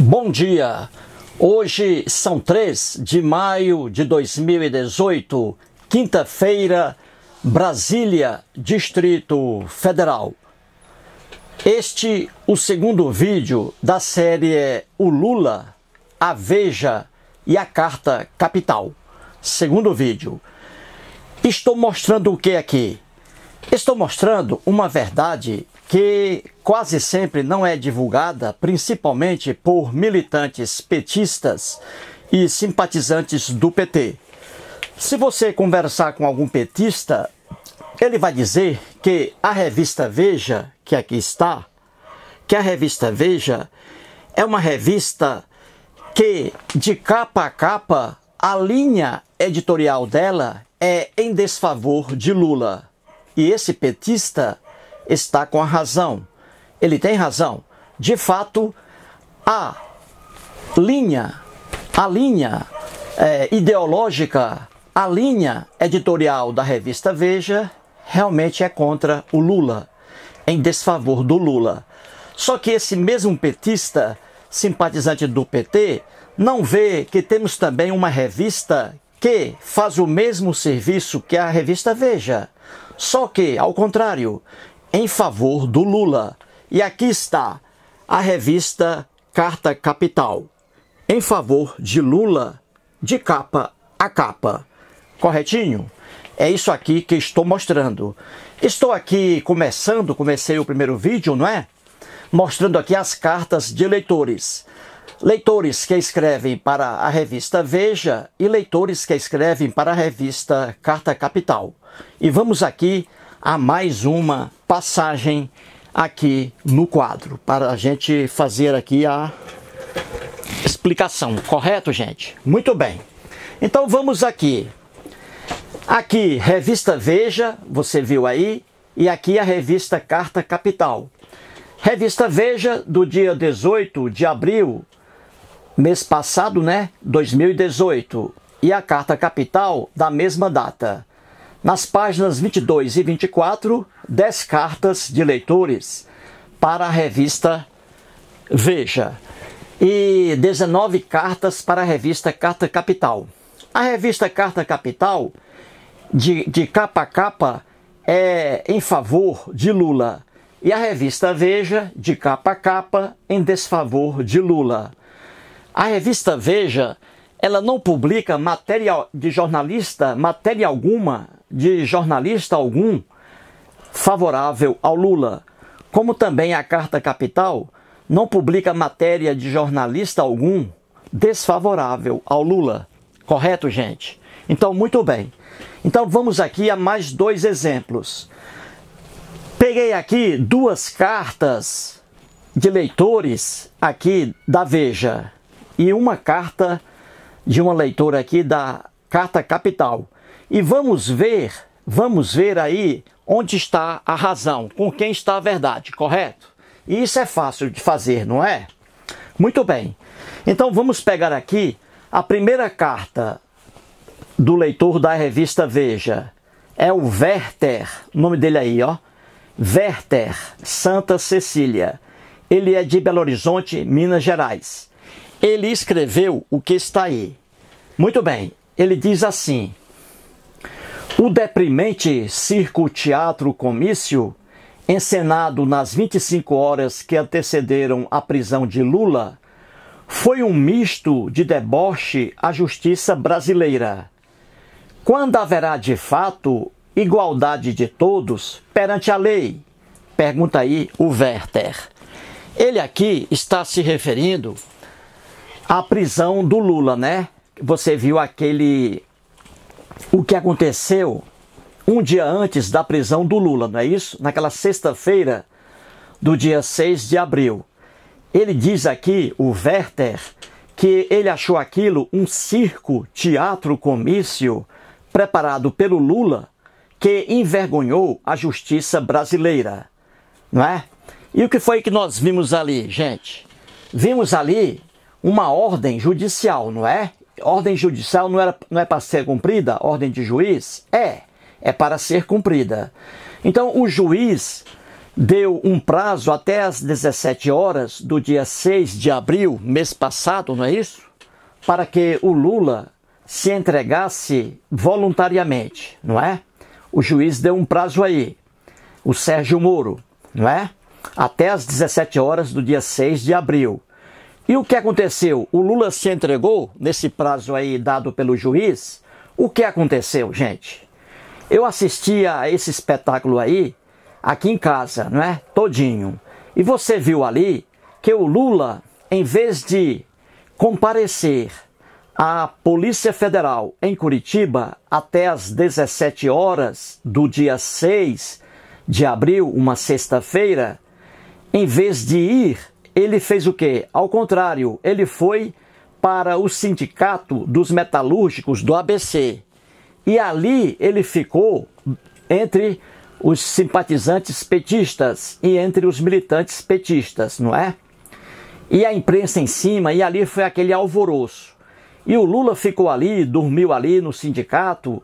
Bom dia! Hoje são 3 de maio de 2018, quinta-feira, Brasília, Distrito Federal. Este o segundo vídeo da série O Lula, a Veja e a Carta Capital. Segundo vídeo. Estou mostrando o que aqui? Estou mostrando uma verdade que quase sempre não é divulgada, principalmente por militantes petistas e simpatizantes do PT. Se você conversar com algum petista, ele vai dizer que a revista Veja, que aqui está, que a revista Veja é uma revista que, de capa a capa, a linha editorial dela é em desfavor de Lula. E esse petista está com a razão. Ele tem razão. De fato, a linha ideológica, a linha editorial da revista Veja realmente é contra o Lula, em desfavor do Lula. Só que esse mesmo petista, simpatizante do PT, não vê que temos também uma revista que faz o mesmo serviço que a revista Veja, só que, ao contrário, em favor do Lula. E aqui está a revista Carta Capital, em favor de Lula, de capa a capa. Corretinho? É isso aqui que estou mostrando. Estou aqui comecei o primeiro vídeo, não é? Mostrando aqui as cartas de leitores. Leitores que escrevem para a revista Veja e leitores que escrevem para a revista Carta Capital. E vamos aqui a mais uma passagem aqui no quadro, para a gente fazer aqui a explicação. Correto, gente? Muito bem. Então vamos aqui. Aqui, revista Veja, você viu aí, e aqui a revista Carta Capital. Revista Veja, do dia 18 de abril, mês passado, né? 2018. E a Carta Capital, da mesma data. Nas páginas 22 e 24, 10 cartas de leitores para a revista Veja e 19 cartas para a revista Carta Capital. A revista Carta Capital, de capa a capa, é em favor de Lula. E a revista Veja, de capa a capa, em desfavor de Lula. A revista Veja, ela não publica matéria alguma de jornalista algum favorável ao Lula, como também a Carta Capital não publica matéria de jornalista algum desfavorável ao Lula. Correto, gente? Então, muito bem. Então, vamos aqui a mais 2 exemplos. Peguei aqui 2 cartas de leitores aqui da Veja e uma carta de uma leitora aqui da Carta Capital. E vamos ver aí onde está a razão, com quem está a verdade, correto? E isso é fácil de fazer, não é? Muito bem. Então vamos pegar aqui a primeira carta do leitor da revista Veja. É o Werther, o nome dele aí, ó. Werther Santa Cecília. Ele é de Belo Horizonte, Minas Gerais. Ele escreveu o que está aí. Muito bem. Ele diz assim: o deprimente circo-teatro comício, encenado nas 25 horas que antecederam a prisão de Lula, foi um misto de deboche à justiça brasileira. Quando haverá de fato igualdade de todos perante a lei? Pergunta aí o Werther. Ele aqui está se referindo à prisão do Lula, né? Você viu o que aconteceu um dia antes da prisão do Lula, não é isso? Naquela sexta-feira do dia 6 de abril. Ele diz aqui, o Werther, que ele achou aquilo um circo, teatro, comício preparado pelo Lula que envergonhou a justiça brasileira, não é? E o que foi que nós vimos ali, gente? Vimos ali uma ordem judicial, não é? Ordem judicial não é para ser cumprida? Ordem de juiz? É para ser cumprida. Então o juiz deu um prazo até às 17 horas do dia 6 de abril, mês passado, não é isso? Para que o Lula se entregasse voluntariamente, não é? O juiz deu um prazo aí, o Sérgio Moro, não é? Até às 17 horas do dia 6 de abril. E o que aconteceu? O Lula se entregou nesse prazo aí dado pelo juiz. O que aconteceu, gente? Eu assisti a esse espetáculo aí, aqui em casa, não é? Todinho. E você viu ali que o Lula, em vez de comparecer à Polícia Federal em Curitiba até às 17 horas do dia 6 de abril, uma sexta-feira, em vez de ir, ele fez o quê? Ao contrário, ele foi para o Sindicato dos Metalúrgicos do ABC. E ali ele ficou entre os simpatizantes petistas e entre os militantes petistas, não é? E a imprensa em cima, e ali foi aquele alvoroço. E o Lula ficou ali, dormiu ali no sindicato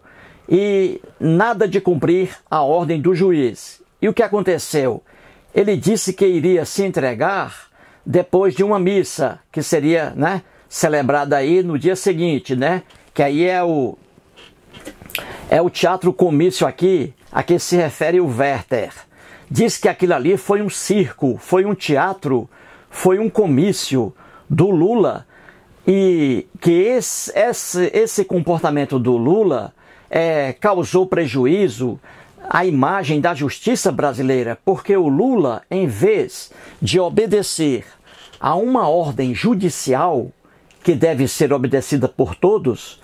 e nada de cumprir a ordem do juiz. E o que aconteceu? Ele disse que iria se entregar depois de uma missa, que seria, né, celebrada aí no dia seguinte, né? Que aí é o teatro comício aqui, a que se refere o Werther. Diz que aquilo ali foi um circo, foi um teatro, foi um comício do Lula, e que esse comportamento do Lula causou prejuízo à imagem da justiça brasileira, porque o Lula, em vez de obedecer a uma ordem judicial, que deve ser obedecida por todos,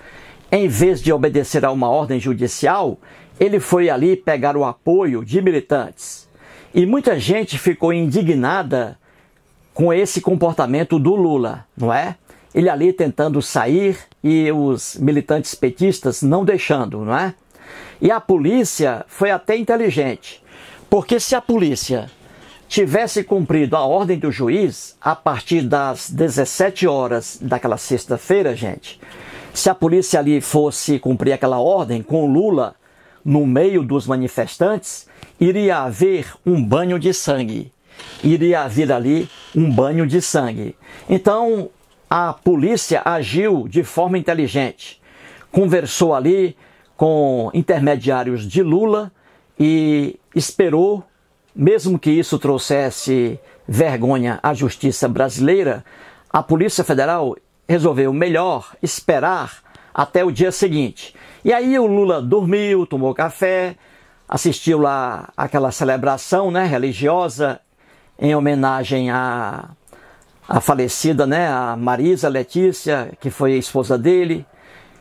em vez de obedecer a uma ordem judicial, ele foi ali pegar o apoio de militantes. E muita gente ficou indignada com esse comportamento do Lula, não é? Ele ali tentando sair e os militantes petistas não deixando, não é? E a polícia foi até inteligente, porque se a polícia tivesse cumprido a ordem do juiz a partir das 17 horas daquela sexta-feira, gente, se a polícia ali fosse cumprir aquela ordem com o Lula no meio dos manifestantes, iria haver um banho de sangue. Iria haver ali um banho de sangue. Então, a polícia agiu de forma inteligente. Conversou ali com intermediários de Lula e esperou, mesmo que isso trouxesse vergonha à justiça brasileira, a Polícia Federal resolveu melhor esperar até o dia seguinte. E aí o Lula dormiu, tomou café, assistiu lá aquela celebração, né, religiosa em homenagem à falecida, né, a Marisa Letícia, que foi a esposa dele.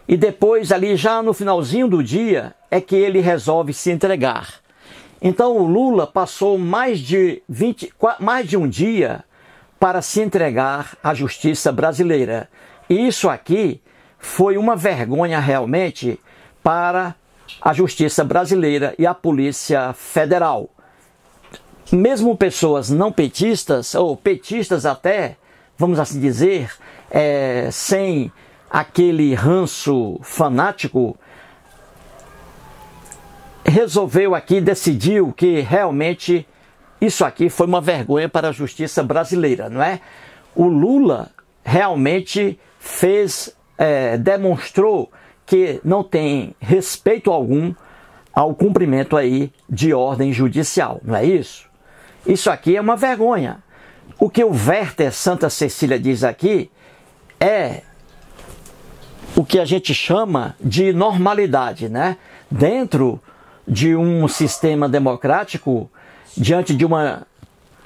E depois, ali já no finalzinho do dia, é que ele resolve se entregar. Então o Lula passou mais de um dia para se entregar à justiça brasileira. E isso aqui foi uma vergonha realmente para a justiça brasileira e a Polícia Federal. Mesmo pessoas não petistas, ou petistas até, vamos assim dizer, sem aquele ranço fanático, decidiu que realmente isso aqui foi uma vergonha para a justiça brasileira, não é? O Lula realmente demonstrou que não tem respeito algum ao cumprimento aí de ordem judicial, não é isso? Isso aqui é uma vergonha. O que o Werther Santa Cecília diz aqui é o que a gente chama de normalidade, né? Dentro de um sistema democrático, diante de uma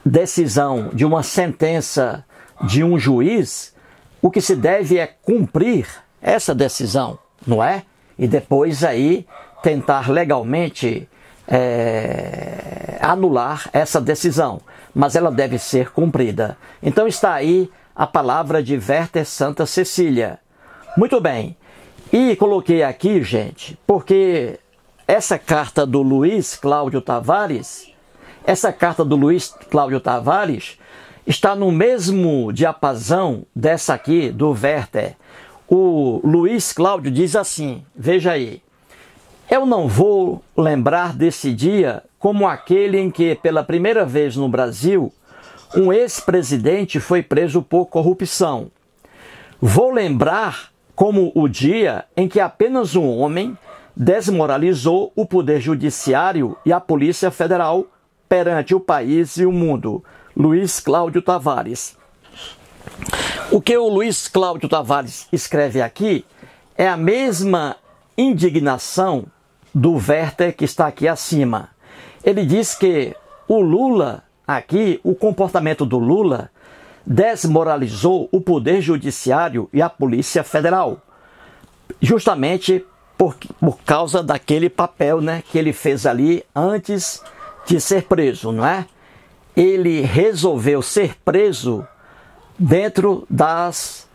decisão, de uma sentença de um juiz, o que se deve é cumprir essa decisão, não é? E depois aí tentar legalmente anular essa decisão, mas ela deve ser cumprida. Então está aí a palavra de Werther Santa Cecília. Muito bem, e coloquei aqui, gente, porque essa carta do Luiz Cláudio Tavares, está no mesmo diapasão dessa aqui do Werther. O Luiz Cláudio diz assim, veja aí: eu não vou lembrar desse dia como aquele em que, pela primeira vez no Brasil, um ex-presidente foi preso por corrupção. Vou lembrar como o dia em que apenas um homem desmoralizou o poder judiciário e a Polícia Federal perante o país e o mundo. Luiz Cláudio Tavares. O que o Luiz Cláudio Tavares escreve aqui é a mesma indignação do Werther que está aqui acima. Ele diz que o Lula, aqui, o comportamento do Lula desmoralizou o Poder Judiciário e a Polícia Federal, justamente por causa daquele papel, né, que ele fez ali antes de ser preso, não é? Ele resolveu ser preso dentro das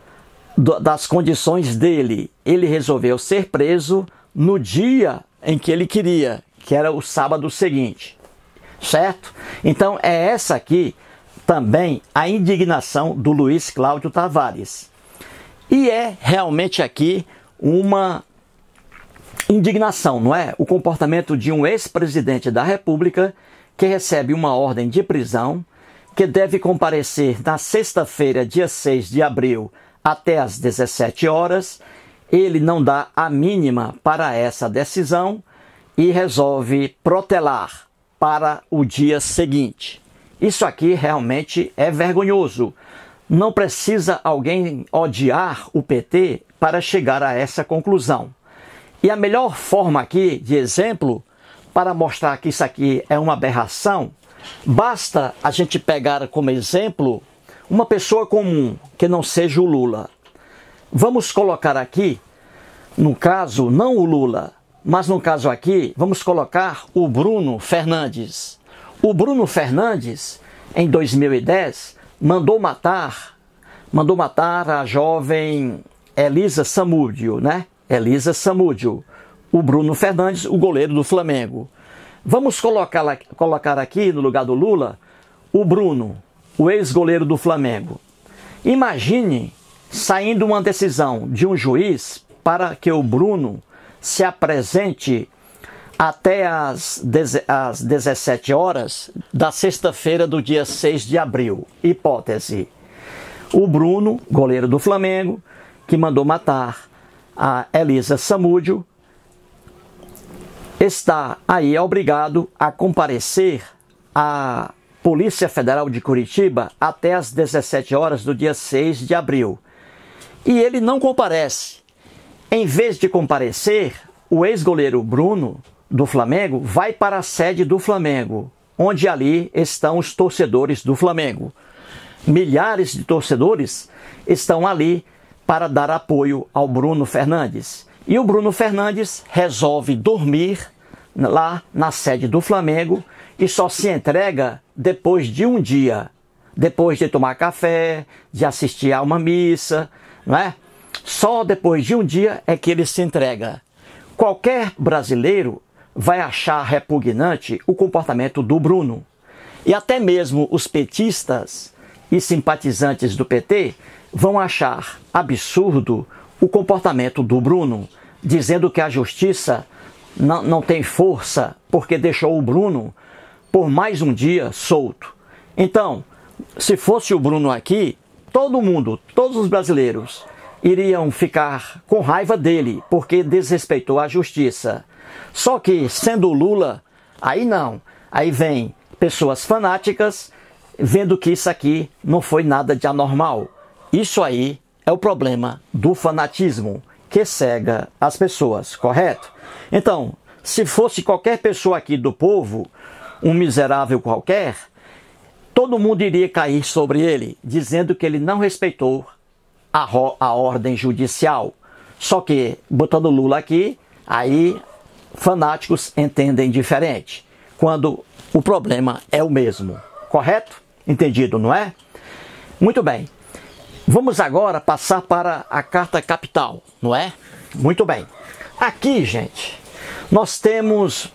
condições dele. Ele resolveu ser preso no dia em que ele queria, que era o sábado seguinte, certo? Então é essa aqui também a indignação do Luiz Cláudio Tavares. E é realmente aqui uma indignação, não é? O comportamento de um ex-presidente da República que recebe uma ordem de prisão, que deve comparecer na sexta-feira, dia 6 de abril, até às 17 horas. Ele não dá a mínima para essa decisão e resolve protelar para o dia seguinte. Isso aqui realmente é vergonhoso. Não precisa alguém odiar o PT para chegar a essa conclusão. E a melhor forma aqui de exemplo, para mostrar que isso aqui é uma aberração, basta a gente pegar como exemplo uma pessoa comum, que não seja o Lula. Vamos colocar aqui, no caso, não o Lula, mas no caso aqui, vamos colocar o Bruno Fernandes. O Bruno Fernandes, em 2010, mandou matar a jovem Elisa Samúdio, né? Elisa Samúdio. O Bruno Fernandes, o goleiro do Flamengo. Vamos colocar aqui, no lugar do Lula, o Bruno, o ex-goleiro do Flamengo. Imagine saindo uma decisão de um juiz para que o Bruno se apresente até às 17 horas da sexta-feira do dia 6 de abril. Hipótese. O Bruno, goleiro do Flamengo, que mandou matar a Elisa Samúdio, está aí obrigado a comparecer à Polícia Federal de Curitiba até às 17 horas do dia 6 de abril. E ele não comparece. Em vez de comparecer, o ex-goleiro Bruno, do Flamengo, vai para a sede do Flamengo, onde ali estão os torcedores do Flamengo. Milhares de torcedores estão ali para dar apoio ao Bruno Fernandes. E o Bruno Fernandes resolve dormir lá na sede do Flamengo e só se entrega depois de um dia, depois de tomar café, de assistir a uma missa, não é? Só depois de um dia é que ele se entrega. Qualquer brasileiro vai achar repugnante o comportamento do Bruno. E até mesmo os petistas e simpatizantes do PT vão achar absurdo o comportamento do Bruno, dizendo que a justiça não tem força porque deixou o Bruno por mais um dia solto. Então, se fosse o Bruno aqui, todo mundo, todos os brasileiros, iriam ficar com raiva dele porque desrespeitou a justiça. Só que, sendo o Lula, aí não. Aí vem pessoas fanáticas vendo que isso aqui não foi nada de anormal. Isso aí é o problema do fanatismo que cega as pessoas, correto? Então, se fosse qualquer pessoa aqui do povo, um miserável qualquer, todo mundo iria cair sobre ele, dizendo que ele não respeitou a ordem judicial. Só que, botando Lula aqui, aí fanáticos entendem diferente, quando o problema é o mesmo, correto? Entendido, não é? Muito bem. Vamos agora passar para a carta capital, não é? Muito bem. Aqui, gente, nós temos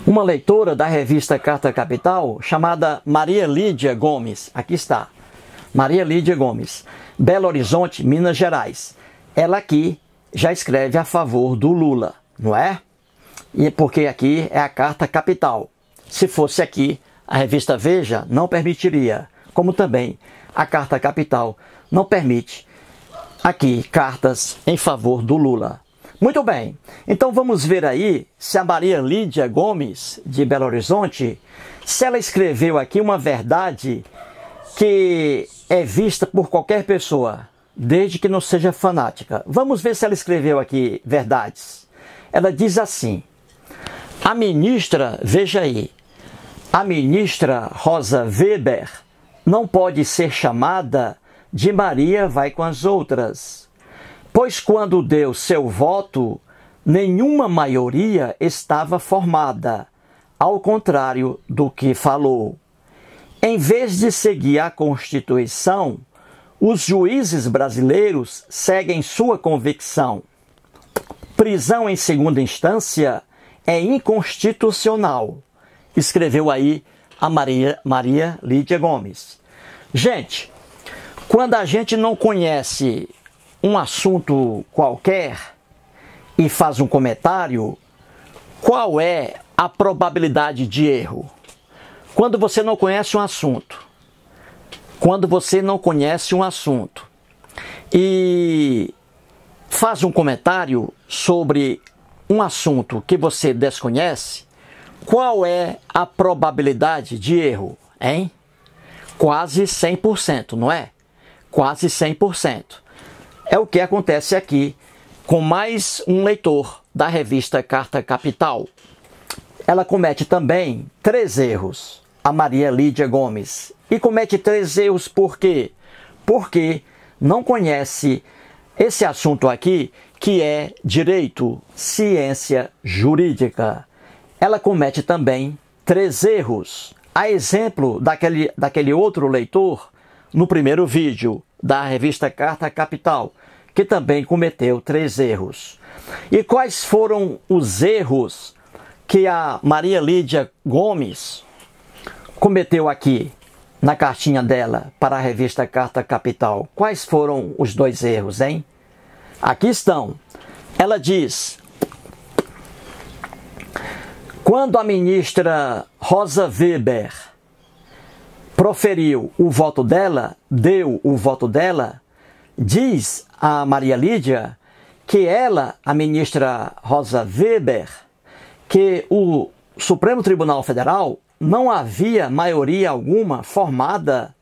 uma leitora da revista Carta Capital chamada Maria Lídia Gomes. Aqui está. Maria Lídia Gomes. Belo Horizonte, Minas Gerais. Ela aqui já escreve a favor do Lula, não é? e porque aqui é a carta capital. Se fosse aqui, a revista Veja não permitiria, como também a carta capital não permite aqui cartas em favor do Lula. Muito bem, então vamos ver aí se a Maria Lídia Gomes, de Belo Horizonte, se ela escreveu aqui uma verdade que é vista por qualquer pessoa, desde que não seja fanática. Vamos ver se ela escreveu aqui verdades. Ela diz assim: a ministra, veja aí, a ministra Rosa Weber não pode ser chamada de Maria vai com as outras, pois quando deu seu voto, nenhuma maioria estava formada, ao contrário do que falou. Em vez de seguir a Constituição, os juízes brasileiros seguem sua convicção. Prisão em segunda instância é inconstitucional, escreveu aí a Maria Lídia Gomes. Gente, quando a gente não conhece um assunto qualquer e faz um comentário, qual é a probabilidade de erro? Quando você não conhece um assunto, e faz um comentário sobre um assunto que você desconhece, qual é a probabilidade de erro, hein? Quase 100%, não é? Quase 100%. É o que acontece aqui com mais um leitor da revista Carta Capital. Ela comete também 3 erros, a Maria Lídia Gomes. E comete 3 erros por quê? Porque não conhece esse assunto aqui, que é direito, ciência jurídica. Ela comete também 3 erros. A exemplo daquele outro leitor, no primeiro vídeo da revista Carta Capital, que também cometeu 3 erros. E quais foram os erros que a Maria Lídia Gomes cometeu aqui na cartinha dela para a revista Carta Capital? Quais foram os 2 erros, hein? Aqui estão. Ela diz: quando a ministra Rosa Weber proferiu o voto dela, deu o voto dela, diz a Maria Lídia que ela, a ministra Rosa Weber, que o Supremo Tribunal Federal não havia maioria alguma formada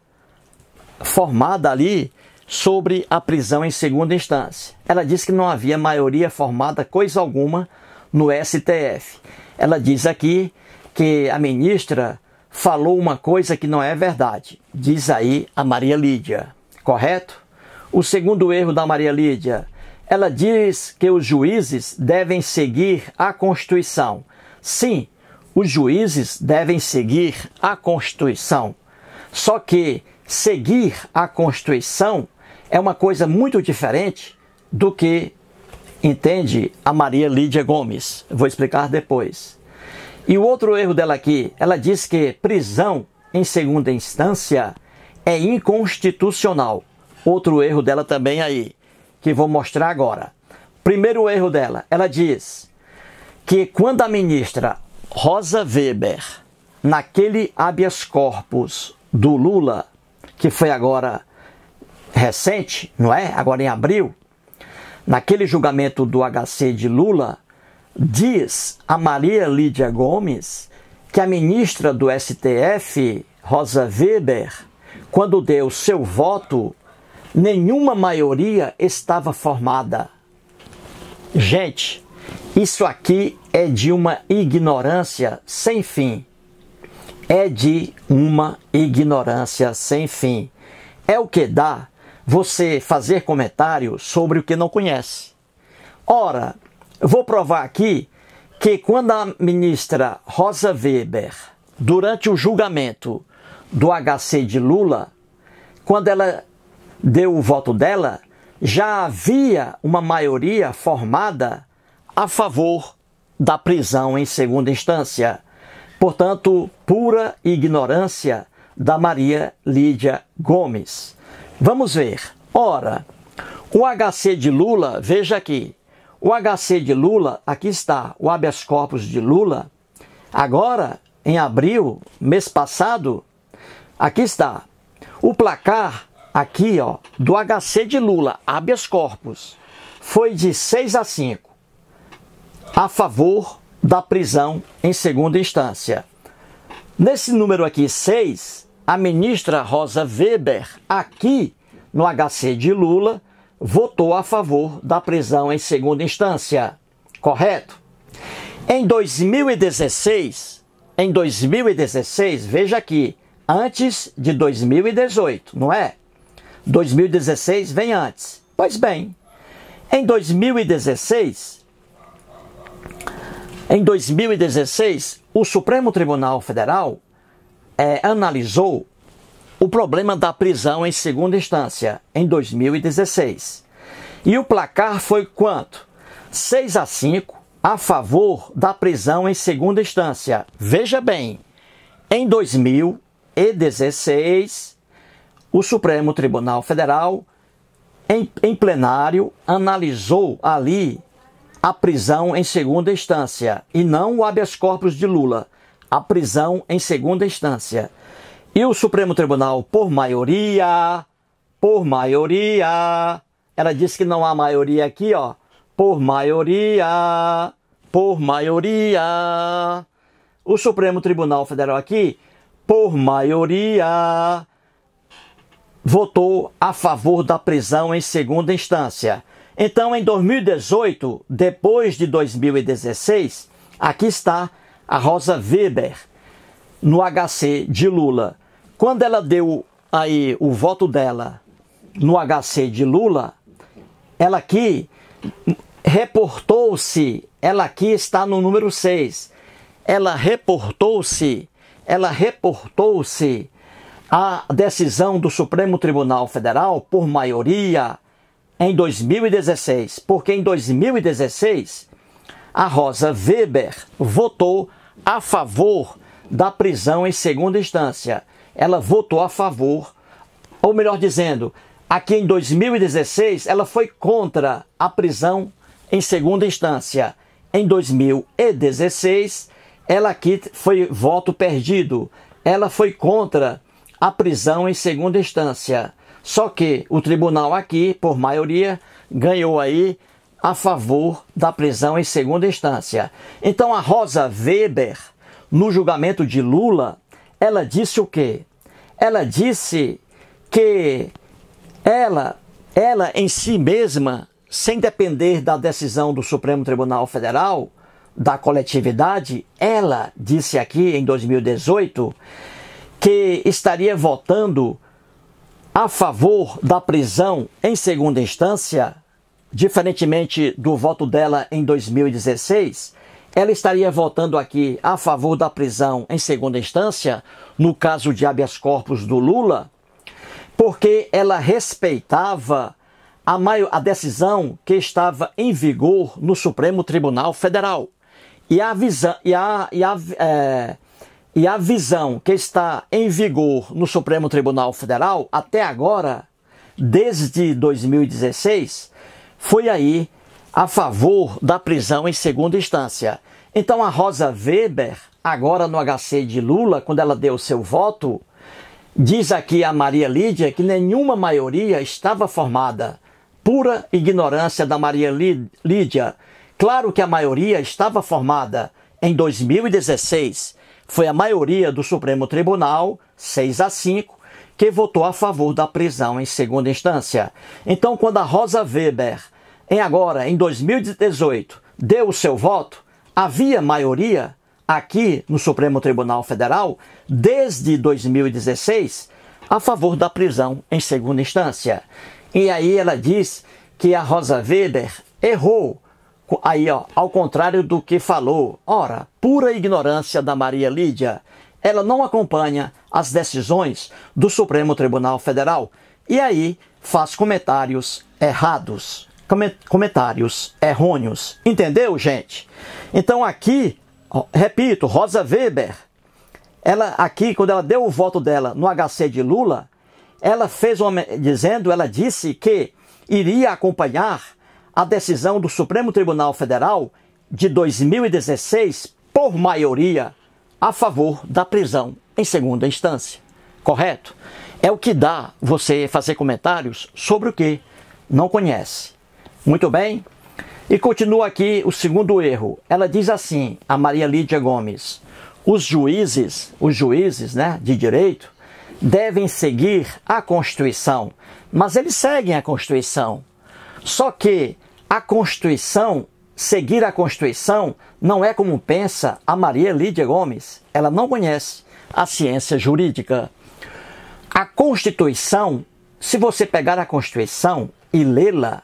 ali sobre a prisão em segunda instância. Ela disse que não havia maioria formada coisa alguma no STF. Ela diz aqui que a ministra falou uma coisa que não é verdade. Diz aí a Maria Lídia, correto? O segundo erro da Maria Lídia, ela diz que os juízes devem seguir a Constituição. Sim, os juízes devem seguir a Constituição. Só que seguir a Constituição é uma coisa muito diferente do que entende a Maria Lídia Gomes. Vou explicar depois. E o outro erro dela aqui, ela diz que prisão em segunda instância é inconstitucional. Outro erro dela também aí, que vou mostrar agora. Primeiro erro dela, ela diz que quando a ministra Rosa Weber, naquele habeas corpus do Lula, que foi agora recente, não é? Agora em abril, naquele julgamento do HC de Lula, diz a Maria Lídia Gomes que a ministra do STF, Rosa Weber, quando deu seu voto, nenhuma maioria estava formada. Gente, isso aqui é de uma ignorância sem fim. É de uma ignorância sem fim. É o que dá você fazer comentário sobre o que não conhece. Ora, vou provar aqui que quando a ministra Rosa Weber, durante o julgamento do HC de Lula, quando ela deu o voto dela, já havia uma maioria formada a favor da prisão em segunda instância. Portanto, pura ignorância da Maria Lídia Gomes. Vamos ver. Ora, o HC de Lula, veja aqui, O HC de Lula, aqui está, o habeas corpus de Lula. Agora, em abril, mês passado, aqui está. O placar aqui, ó, do HC de Lula, habeas corpus, foi de 6-5 a favor da prisão em segunda instância. Nesse número aqui, 6, a ministra Rosa Weber, aqui no HC de Lula, votou a favor da prisão em segunda instância. Correto? Em 2016, veja aqui, antes de 2018, não é? 2016 vem antes. Pois bem, em 2016, o Supremo Tribunal Federal analisou o problema da prisão em segunda instância, em 2016. E o placar foi quanto? 6-5 a favor da prisão em segunda instância. Veja bem, em 2016, o Supremo Tribunal Federal, em plenário, analisou ali a prisão em segunda instância, e não o habeas corpus de Lula, a prisão em segunda instância. E o Supremo Tribunal, por maioria, ela disse que não há maioria aqui, ó, por maioria, o Supremo Tribunal Federal aqui, por maioria, votou a favor da prisão em segunda instância. Então, em 2018, depois de 2016, aqui está a Rosa Weber, no HC de Lula. Quando ela deu aí o voto dela no HC de Lula, ela aqui reportou-se, ela aqui está no número 6, ela reportou-se a decisão do Supremo Tribunal Federal por maioria em 2016, porque em 2016 a Rosa Weber votou a favor da prisão em segunda instância. Ela votou a favor, ou melhor dizendo, aqui em 2016 ela foi contra a prisão em segunda instância. Em 2016, ela aqui foi voto perdido. Ela foi contra a prisão em segunda instância. Só que o tribunal aqui, por maioria, ganhou aí a favor da prisão em segunda instância. Então a Rosa Weber, no julgamento de Lula, ela disse o quê? Ela disse que ela em si mesma, sem depender da decisão do Supremo Tribunal Federal, da coletividade, ela disse aqui em 2018 que estaria votando a favor da prisão em segunda instância, diferentemente do voto dela em 2016, ela estaria votando aqui a favor da prisão em segunda instância, no caso de habeas corpus do Lula, porque ela respeitava a decisão que estava em vigor no Supremo Tribunal Federal. E a visão que está em vigor no Supremo Tribunal Federal até agora, desde 2016, foi aí a favor da prisão em segunda instância. Então a Rosa Weber, agora no HC de Lula, quando ela deu seu voto, diz aqui a Maria Lídia que nenhuma maioria estava formada. Pura ignorância da Maria Lídia. Claro que a maioria estava formada em 2016. Foi a maioria do Supremo Tribunal, 6-5, que votou a favor da prisão em segunda instância. Então, quando a Rosa Weber, em 2018, deu o seu voto, havia maioria aqui no Supremo Tribunal Federal, desde 2016, a favor da prisão em segunda instância. E aí ela diz que a Rosa Weber errou, aí, ó, ao contrário do que falou. Ora, pura ignorância da Maria Lídia. Ela não acompanha as decisões do Supremo Tribunal Federal e aí faz comentários errados, comentários errôneos. Entendeu, gente? Então aqui, ó, repito, Rosa Weber, ela aqui, quando ela deu o voto dela no HC de Lula, ela disse que iria acompanhar a decisão do Supremo Tribunal Federal de 2016 por maioria a favor da prisão em segunda instância. Correto? É o que dá você fazer comentários sobre o que não conhece. Muito bem? E continua aqui o segundo erro. Ela diz assim, a Maria Lídia Gomes: os juízes, né, de direito devem seguir a Constituição. Mas eles seguem a Constituição. Só que a Constituição, seguir a Constituição, não é como pensa a Maria Lídia Gomes. Ela não conhece a ciência jurídica. A Constituição, se você pegar a Constituição e lê-la,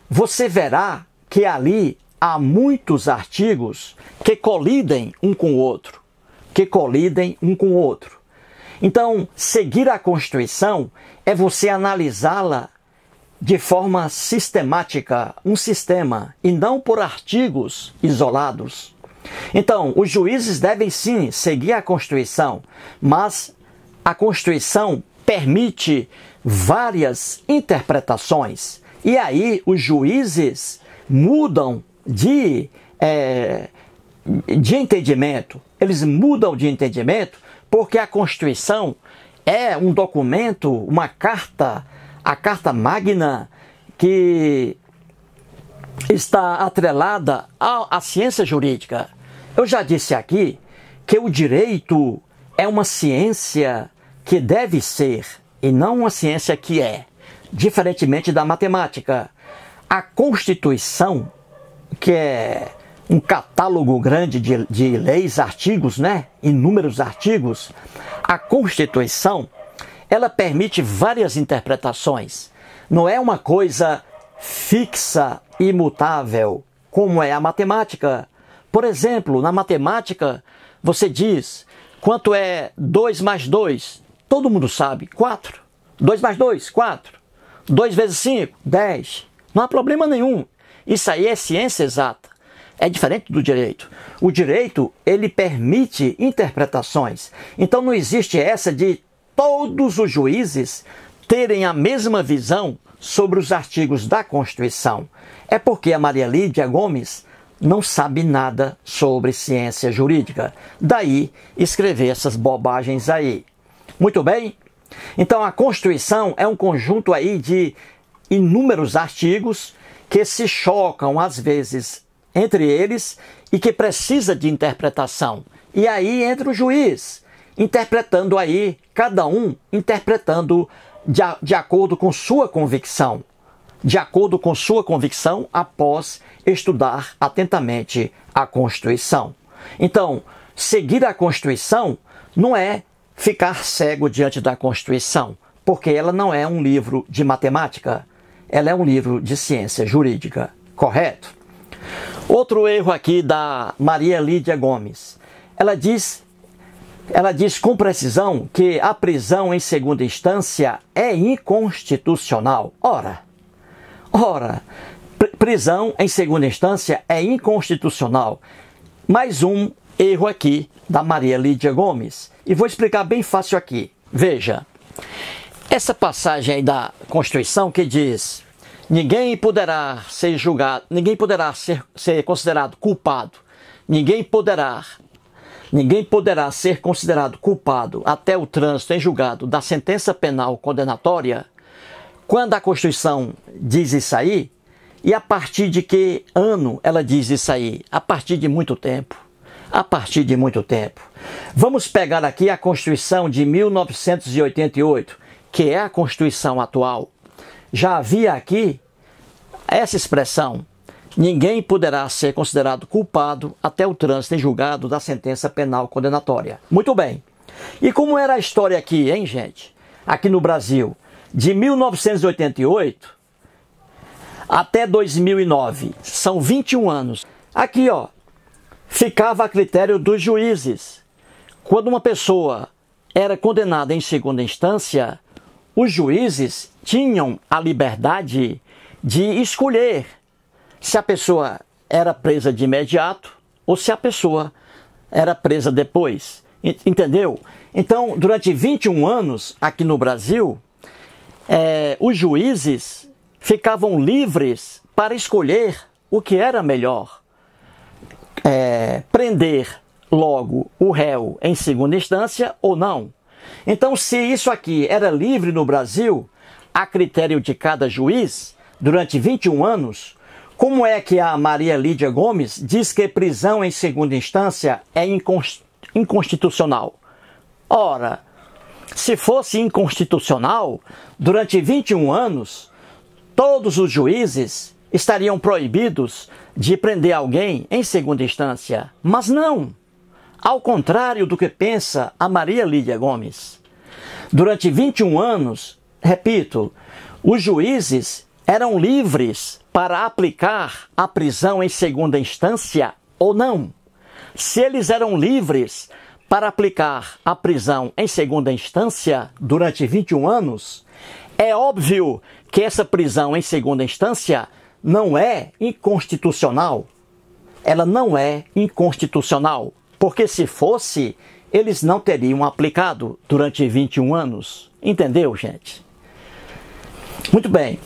você verá que ali há muitos artigos que colidem um com o outro. Então, seguir a Constituição é você analisá-la de forma sistemática, um sistema, e não por artigos isolados. Então, os juízes devem sim seguir a Constituição, mas a Constituição permite várias interpretações. E aí os juízes mudam de entendimento. Eles mudam de entendimento porque a Constituição é um documento, uma carta, a Carta Magna, que está atrelada à ciência jurídica. Eu já disse aqui que o direito é uma ciência que deve ser, e não uma ciência que é, diferentemente da matemática. A Constituição, que é um catálogo grande de leis, artigos, né? Inúmeros artigos, a Constituição, ela permite várias interpretações. Não é uma coisa fixa, imutável, como é a matemática. Por exemplo, na matemática, você diz quanto é 2 mais 2. Todo mundo sabe, 4. 2 mais 2, 4. 2 vezes 5, 10. Não há problema nenhum. Isso aí é ciência exata. É diferente do direito. O direito, ele permite interpretações. Então não existe essa de todos os juízes terem a mesma visão sobre os artigos da Constituição. É porque a Maria Lídia Gomes não sabe nada sobre ciência jurídica. Daí escrever essas bobagens aí. Muito bem? Então a Constituição é um conjunto aí de inúmeros artigos que se chocam às vezes entre eles e que precisa de interpretação. E aí entra o juiz, interpretando aí, cada um interpretando de acordo com sua convicção. De acordo com sua convicção após estudar atentamente a Constituição. Então, seguir a Constituição não é ficar cego diante da Constituição, porque ela não é um livro de matemática, ela é um livro de ciência jurídica, correto? Outro erro aqui da Maria Lídia Gomes. Ela diz com precisão que a prisão em segunda instância é inconstitucional. Ora, prisão em segunda instância é inconstitucional. Mais um erro aqui da Maria Lídia Gomes. E vou explicar bem fácil aqui. Veja, essa passagem aí da Constituição que diz: ninguém poderá ser julgado, ninguém poderá ser considerado culpado, ninguém poderá ser considerado culpado até o trânsito em julgado da sentença penal condenatória. Quando a Constituição diz isso aí, e a partir de que ano ela diz isso aí? A partir de muito tempo. A partir de muito tempo. Vamos pegar aqui a Constituição de 1988, que é a Constituição atual. Já havia aqui essa expressão: ninguém poderá ser considerado culpado até o trânsito em julgado da sentença penal condenatória. Muito bem. E como era a história aqui, hein, gente? Aqui no Brasil, de 1988 até 2009, são 21 anos. Aqui, ó, ficava a critério dos juízes. Quando uma pessoa era condenada em segunda instância, os juízes tinham a liberdade de escolher se a pessoa era presa de imediato ou se a pessoa era presa depois. Entendeu? Então, durante 21 anos aqui no Brasil, os juízes ficavam livres para escolher o que era melhor. Prender logo o réu em segunda instância ou não. Então, se isso aqui era livre no Brasil, a critério de cada juiz, durante 21 anos, como é que a Maria Lídia Gomes diz que prisão em segunda instância é inconstitucional? Ora, se fosse inconstitucional, durante 21 anos, todos os juízes estariam proibidos de prender alguém em segunda instância. Mas não! Ao contrário do que pensa a Maria Lídia Gomes. Durante 21 anos, repito, os juízes eram livres para aplicar a prisão em segunda instância ou não. Se eles eram livres para aplicar a prisão em segunda instância durante 21 anos, é óbvio que essa prisão em segunda instância não é inconstitucional. Ela não é inconstitucional, porque se fosse, eles não teriam aplicado durante 21 anos. Entendeu, gente? Muito bem.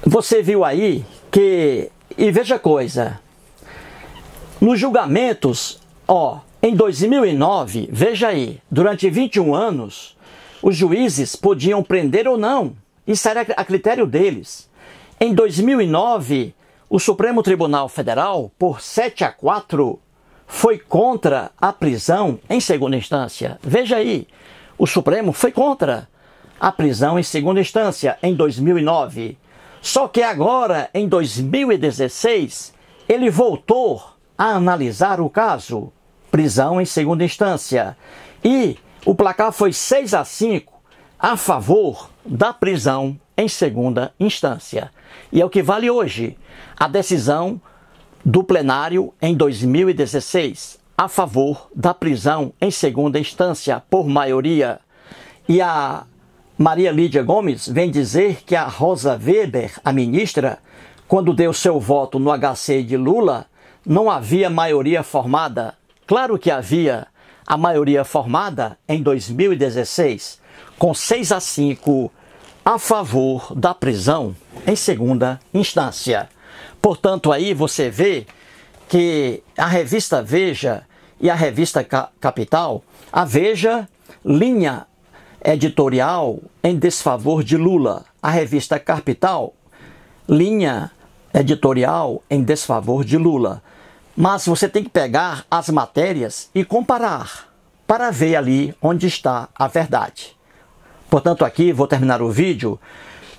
Você viu aí que, e veja a coisa, nos julgamentos, em 2009, veja aí, durante 21 anos, os juízes podiam prender ou não. Isso era a critério deles. Em 2009, o Supremo Tribunal Federal, por 7-4, foi contra a prisão em segunda instância. Veja aí, o Supremo foi contra a prisão em segunda instância em 2009. Só que agora, em 2016, ele voltou a analisar o caso, prisão em segunda instância. E o placar foi 6-5 a favor da prisão em segunda instância. E é o que vale hoje. A decisão do plenário em 2016 a favor da prisão em segunda instância por maioria. E a Maria Lídia Gomes vem dizer que a Rosa Weber, a ministra, quando deu seu voto no HC de Lula, não havia maioria formada. Claro que havia a maioria formada em 2016, com 6-5 a favor da prisão em segunda instância. Portanto, aí você vê que a revista Veja e a revista Capital, a Veja, linha editorial em desfavor de Lula. A revista Capital, linha editorial em desfavor de Lula. Mas você tem que pegar as matérias e comparar para ver ali onde está a verdade. Portanto, aqui vou terminar o vídeo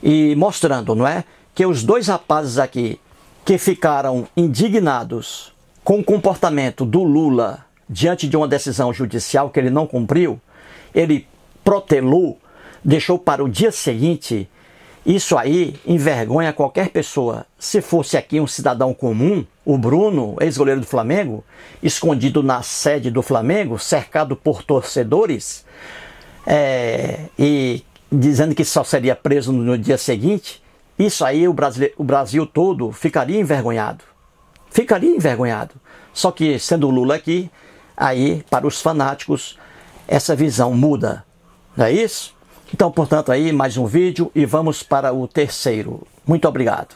e mostrando, não é, que os dois rapazes aqui que ficaram indignados com o comportamento do Lula diante de uma decisão judicial que ele não cumpriu, ele protelou, deixou para o dia seguinte. Isso aí envergonha qualquer pessoa. Se fosse aqui um cidadão comum, o Bruno, ex-goleiro do Flamengo, escondido na sede do Flamengo, cercado por torcedores, e dizendo que só seria preso no dia seguinte, isso aí o Brasil todo ficaria envergonhado. Ficaria envergonhado. Só que, sendo o Lula aqui, aí, para os fanáticos, essa visão muda. Não é isso? Então, portanto, aí mais um vídeo e vamos para o terceiro. Muito obrigado.